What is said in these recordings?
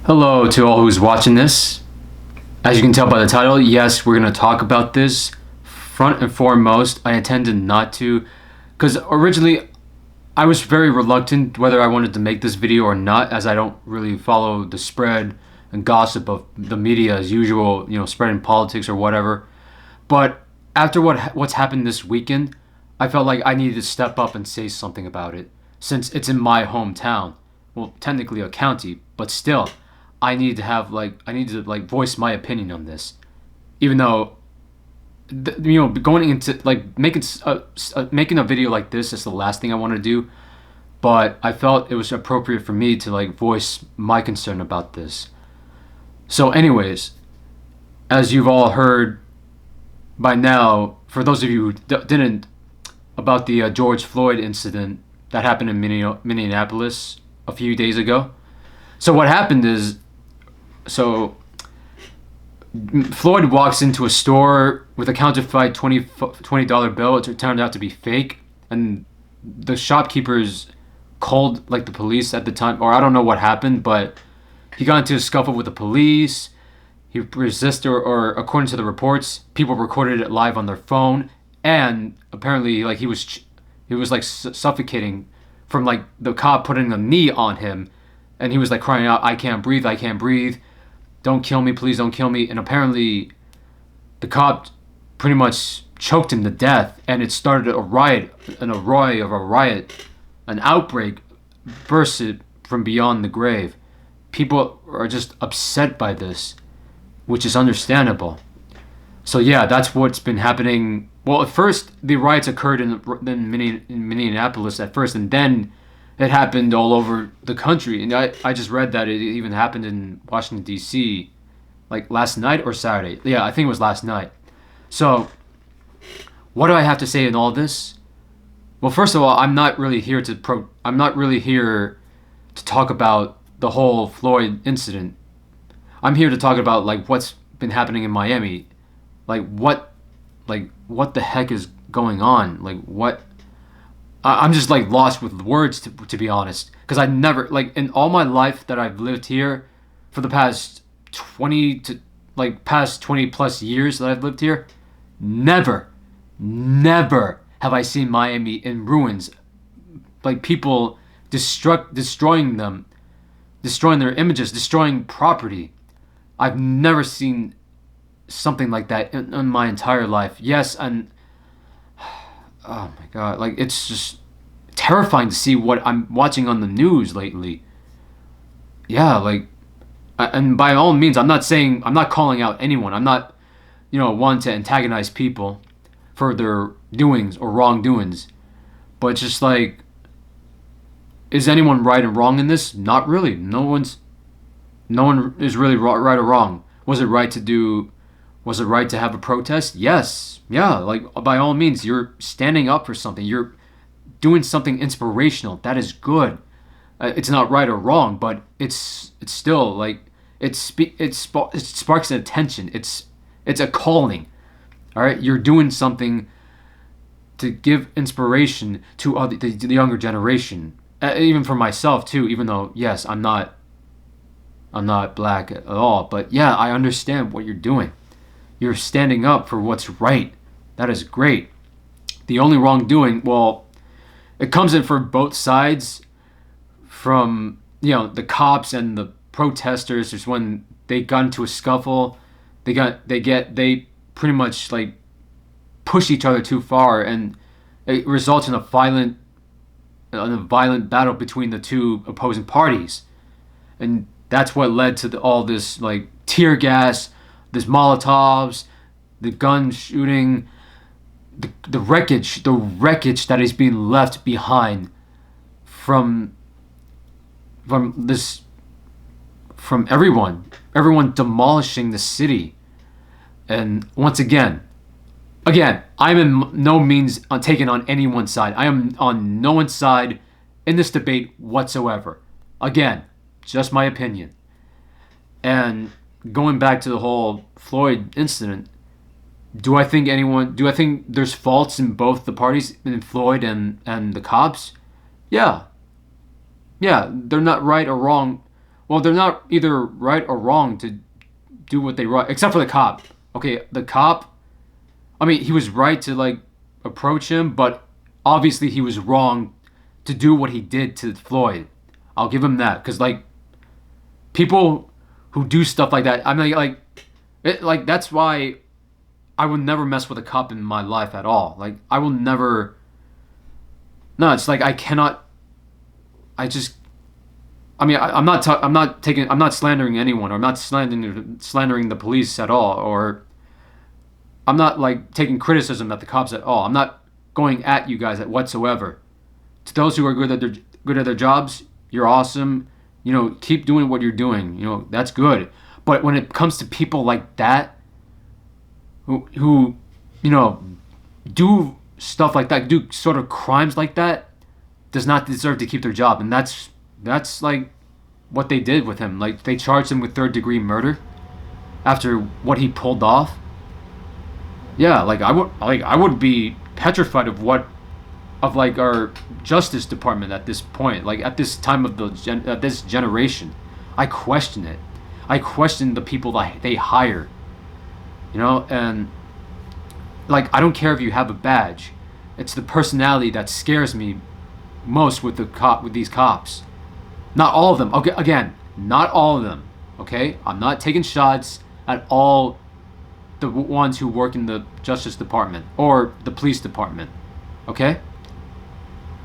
Hello to all who's watching this. As you can tell by the title, yes, we're going to talk about this. Front and foremost, I intended not to, because originally I was very reluctant whether I wanted to make this video or not, as I don't really follow the spread and gossip of the media as usual, spreading politics or whatever. But after what's happened this weekend, I felt like I needed to step up and say something about it, since it's in my hometown. Well, technically a county, but still, I need to voice my opinion on this, even though going into making a video like this is the last thing I want to do. But I felt it was appropriate for me to voice my concern about this. So, anyways, as you've all heard by now, for those of you who didn't, about the George Floyd incident that happened in Minneapolis a few days ago. So what happened is, Floyd walks into a store with a counterfeit $20 bill. It turned out to be fake, and the shopkeepers called the police at the time, or I don't know what happened, but he got into a scuffle with the police. He resisted, or according to the reports, people recorded it live on their phone, and apparently he was suffocating from the cop putting a knee on him, and he was crying out, "I can't breathe, I can't breathe. Don't kill me, please don't kill me." And apparently the cop pretty much choked him to death, and it started a riot, an outbreak bursted from beyond the grave. People are just upset by this, which is understandable. So yeah, that's what's been happening. Well, at first the riots occurred in Minneapolis at first, and then it happened all over the country. And I just read that it even happened in Washington, D.C., last night or Saturday. Yeah, I think it was last night. So what do I have to say in all this? Well, first of all, I'm not really here to talk about the whole Floyd incident. I'm here to talk about what's been happening in Miami. What the heck is going on? I'm just lost with words, to be honest, because I never, in all my life that I've lived here for the past 20 plus years that I've lived here, never have I seen Miami in ruins, people destroying them, destroying their images, destroying property. I've never seen something like that in my entire life. Yes, and oh my god, it's just terrifying to see what I'm watching on the news lately. Yeah, and by all means, I'm not calling out anyone. I'm not, one to antagonize people for their doings or wrongdoings. But just is anyone right and wrong in this? Not really. No one is really right or wrong. Was it right to have a protest? Yes. Yeah, by all means, you're standing up for something. You're doing something inspirational. That is good. It's not right or wrong, but it's still it sparks an attention. It's a calling. All right, you're doing something to give inspiration to the younger generation. Even for myself too. Even though yes, I'm not black at all, but yeah, I understand what you're doing. You're standing up for what's right. That is great. The only wrongdoing, well, it comes in for both sides, from the cops and the protesters. Just when they got into a scuffle, they pretty much push each other too far, and it results in a violent battle between the two opposing parties, and that's what led to all this tear gas, this Molotovs, the gun shooting, the wreckage that is being left behind from everyone demolishing the city. And once again, I'm in no means taking on anyone's side. I am on no one's side in this debate whatsoever. Again, just my opinion. And going back to the whole Floyd incident, do I think there's faults in both the parties, in Floyd and the cops? Yeah. Yeah, they're not right or wrong Well, they're not either right or wrong to do what they right, except for the cop. Okay, the cop. I mean, he was right to like approach him, but obviously he was wrong to do what he did to Floyd. I'll give him that because like people who do stuff like that. I mean, like that's why I would never mess with a cop in my life at all. Like I will never. No, it's like I cannot. I just. I mean, I'm not. I'm not taking. I'm not slandering anyone, or I'm not slandering the police at all, or I'm not like taking criticism at the cops at all. I'm not going at you guys at whatsoever. To those who are good at their jobs, you're awesome. You know, keep doing what you're doing. You know, that's good. But when it comes to people like that, who you know, do stuff like that, do sort of crimes like that, does not deserve to keep their job, and that's like what they did with him. Like they charged him with third-degree murder after what he pulled off. Yeah, like I would be petrified of like our justice department at this point, like at this time of this generation. I question it. I question the people that they hire. You know, and like I don't care if you have a badge. It's the personality that scares me most with these cops. Not all of them. Okay, again, not all of them. Okay, I'm not taking shots at all the ones who work in the Justice Department or the police department. Okay?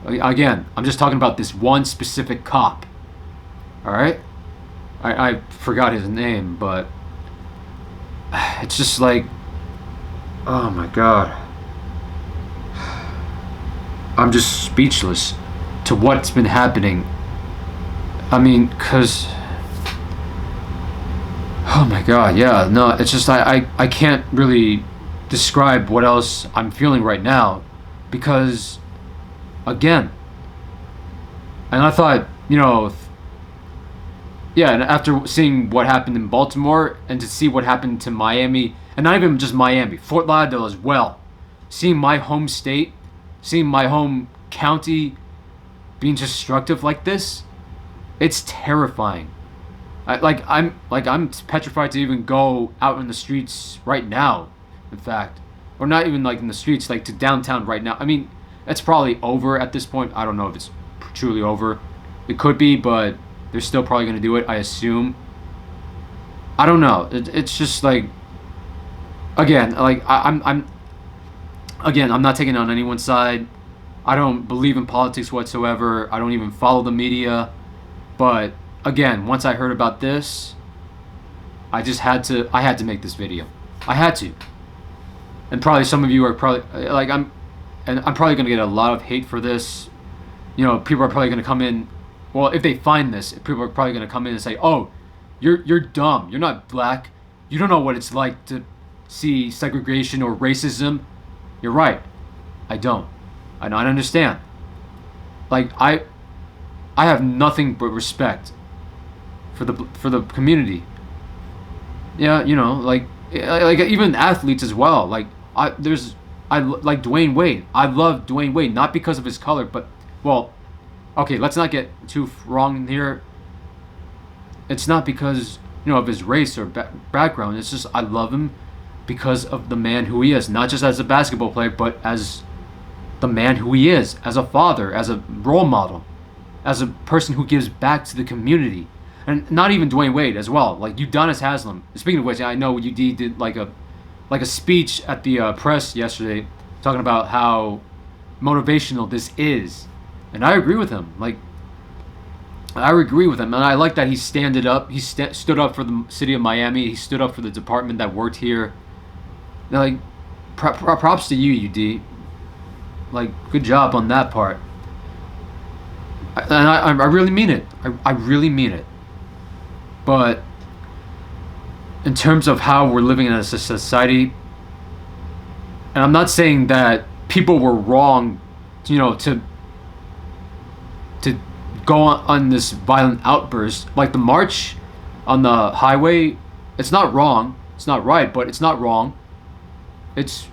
Again, I'm just talking about this one specific cop. Alright? I forgot his name, but it's just like, oh my god. I'm just speechless to what's been happening. I mean, because oh my god, yeah, no, it's just I can't really describe what else I'm feeling right now because again, and I thought, you know, yeah, and after seeing what happened in Baltimore and to see what happened to Miami, and not even just Miami, Fort Lauderdale as well, seeing my home state, seeing my home county being destructive like this, it's terrifying. I'm petrified to even go out in the streets right now. In fact, or not even like in the streets, like to downtown right now. I mean, it's probably over at this point. I don't know if it's truly over. It could be, but they're still probably gonna do it, I assume. I don't know. It's just like, again, like I'm again, I'm not taking on anyone's side. I don't believe in politics whatsoever. I don't even follow the media. But again, once I heard about this, I had to make this video. I had to. And probably some of you are probably like I'm probably going to get a lot of hate for this. You know, people are probably going to come in, well, if they find this, people are probably going to come in and say, "Oh, you're dumb. You're not black. You don't know what it's like to see segregation or racism." You're right. I don't. I don't understand. Like I have nothing but respect for the community. Yeah, you know, like even athletes as well. Like I like Dwayne Wade. I love Dwayne Wade not because of his color, but well, okay, let's not get too wrong here. It's not because, you know, of his race or background. It's just I love him because of the man who he is, not just as a basketball player, but as the man who he is, as a father, as a role model, as a person who gives back to the community. And not even Dwayne Wade as well, like Udonis Haslam. Speaking of which, I know UD did like a speech at the press yesterday talking about how motivational this is, and I agree with him. Like, I agree with him, and I like that he stood up. He stood up for the city of Miami. He stood up for the department that worked here. Like, props to you, UD. Like, good job on that part. And I really mean it. I really mean it. But in terms of how we're living as a society, and I'm not saying that people were wrong, you know, to go on this violent outburst, like the march on the highway. It's not wrong. It's not right, but it's not wrong. It's,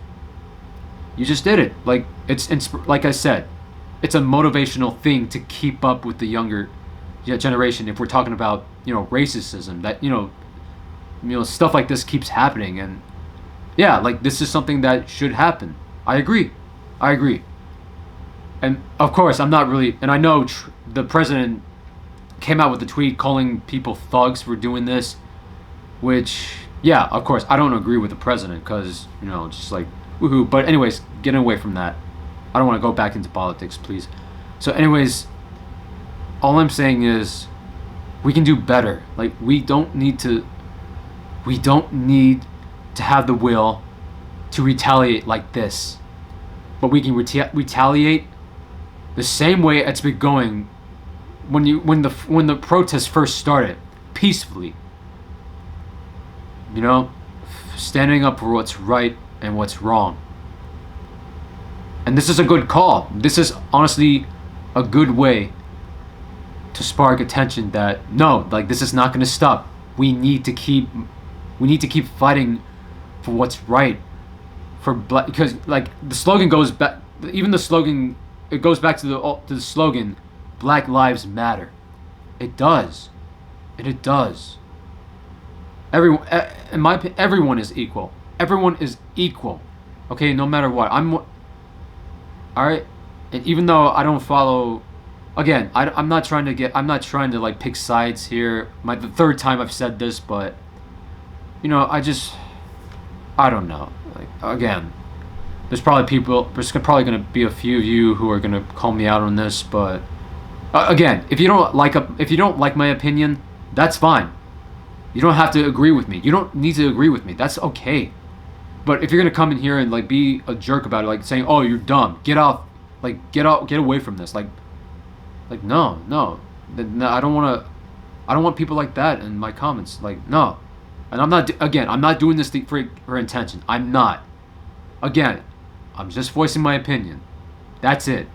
you just did it. Like it's like I said, it's a motivational thing to keep up with the younger generation. If we're talking about racism, that stuff like this keeps happening. And yeah, like, this is something that should happen. I agree. And of course, I'm not really, and I know the president came out with a tweet calling people thugs for doing this, which, yeah, of course, I don't agree with the president, because, just like, woohoo. But anyways, getting away from that. I don't want to go back into politics, please. So anyways, all I'm saying is we can do better. Like, we don't need to have the will to retaliate like this. But we can retaliate the same way it's been going when the protests first started, peacefully. Standing up for what's right and what's wrong. And this is a good call. This is honestly a good way to spark attention that no, like, this is not going to stop. We need to keep fighting for what's right for black, because like the slogan goes back. Even the slogan, it goes back to the slogan, Black Lives Matter. It does, and it does. Everyone, in my opinion, everyone is equal. Everyone is equal. Okay, no matter what. All right, and even though I don't follow, again, I'm not trying to like pick sides here. The third time I've said this, but I don't know. Like, again, there's probably gonna be a few of you who are gonna call me out on this, but again, if you don't like my opinion, that's fine. You don't have to agree with me. You don't need to agree with me. That's okay. But if you're gonna come in here and like be a jerk about it, like saying, "Oh, you're dumb. Get off. Like, get away from this." Like no. I don't want people like that in my comments. Like, no. And I'm not doing this for intention. I'm not. Again, I'm just voicing my opinion. That's it.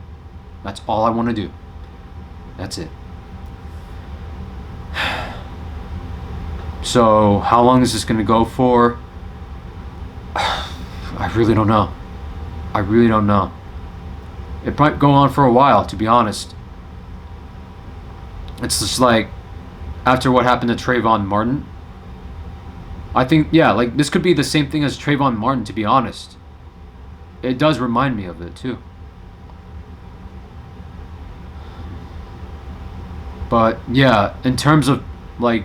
That's all I want to do. That's it. So, how long is this going to go for? I really don't know. It might go on for a while, to be honest. It's just like, after what happened to Trayvon Martin, I think, yeah, like, this could be the same thing as Trayvon Martin, to be honest. It does remind me of it, too. But, yeah, in terms of, like,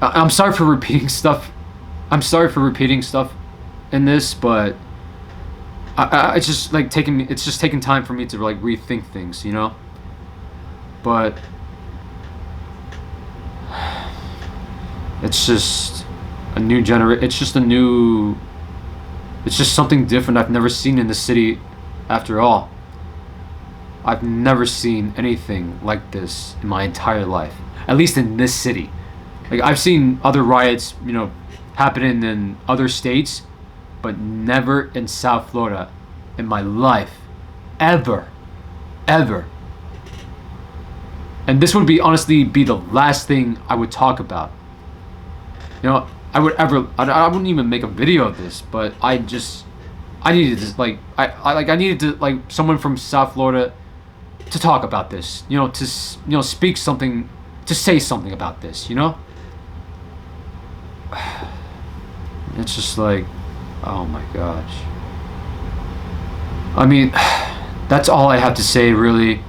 I'm sorry for repeating stuff. In this, but it's just like taking time for me to like rethink things, But it's just a new It's just something different I've never seen in the city. After all, I've never seen anything like this in my entire life. At least in this city. Like, I've seen other riots, happening in other states, but never in South Florida in my life. Ever. And this would honestly be the last thing I would talk about. I wouldn't even make a video of this, but I needed to, I needed to, like, someone from South Florida to talk about this, to, speak something, to say something about this, It's just like, oh my gosh. I mean, that's all I have to say, really.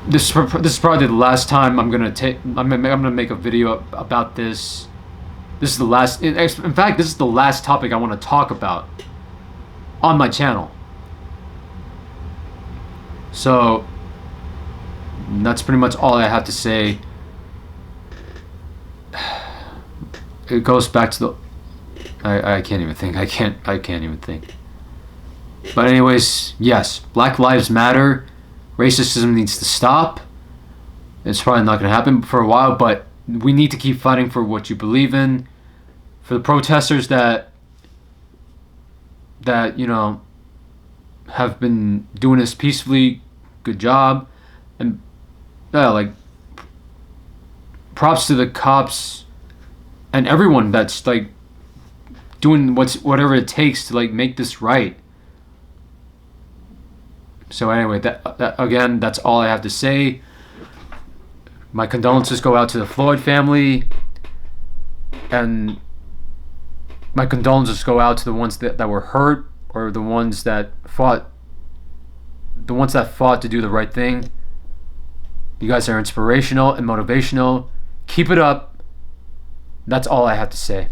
This is probably the last time I'm gonna make a video about this. This is the last. In fact, this is the last topic I want to talk about on my channel. So that's pretty much all I have to say. It goes back to the. I can't even think. I can't even think. But anyways, yes, Black Lives Matter. Racism needs to stop. It's probably not going to happen for a while, but we need to keep fighting for what you believe in. For the protesters that have been doing this peacefully, good job. And like, props to the cops and everyone that's like doing whatever it takes to like make this right. So anyway, that again, that's all I have to say. My condolences go out to the Floyd family, and my condolences go out to the ones that were hurt, or the ones that fought to do the right thing. You guys are inspirational and motivational. Keep it up. That's all I have to say.